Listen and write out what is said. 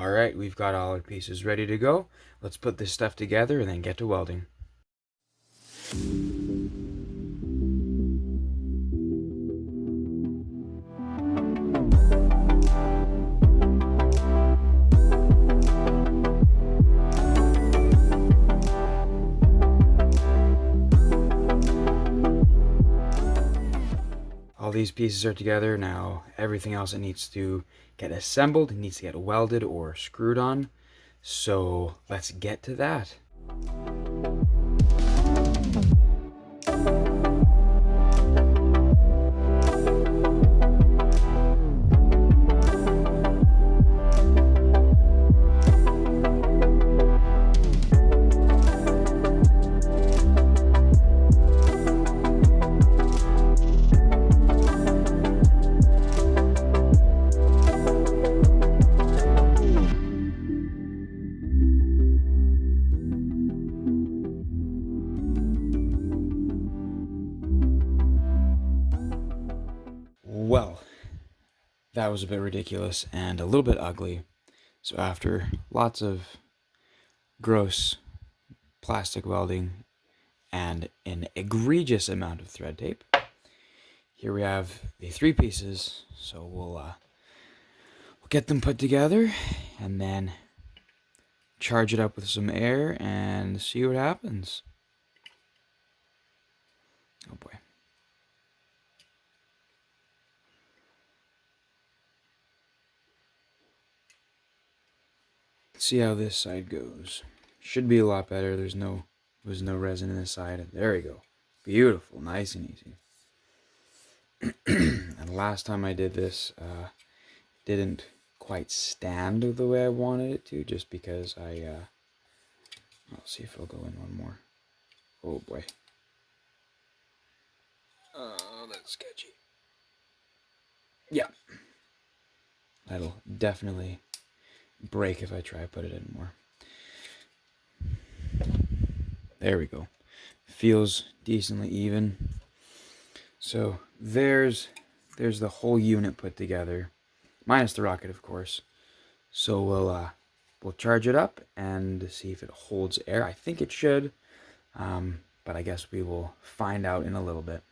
Alright, we've got all our pieces ready to go. Let's put this stuff together and then get to welding. All these pieces are together now. Everything else that needs to get assembled needs to get welded or screwed on. So let's get to that. Well, that was a bit ridiculous and a little bit ugly. So after lots of gross plastic welding and an egregious amount of thread tape, here we have the three pieces. So we'll get them put together and then charge it up with some air and see what happens. Oh boy. Let's see how this side goes. Should be a lot better. There's no resin in this side. There we go. Beautiful, nice and easy. And last time I did this, didn't quite stand the way I wanted it to, just because I'll see if it'll go in one more. Oh boy. That's sketchy. Yeah. That'll definitely break if I try to put it in more. There we go. Feels decently even. So there's the whole unit put together, minus the rocket, of course. So we'll charge it up and see if it holds air. I think it should, but I guess we will find out in a little bit.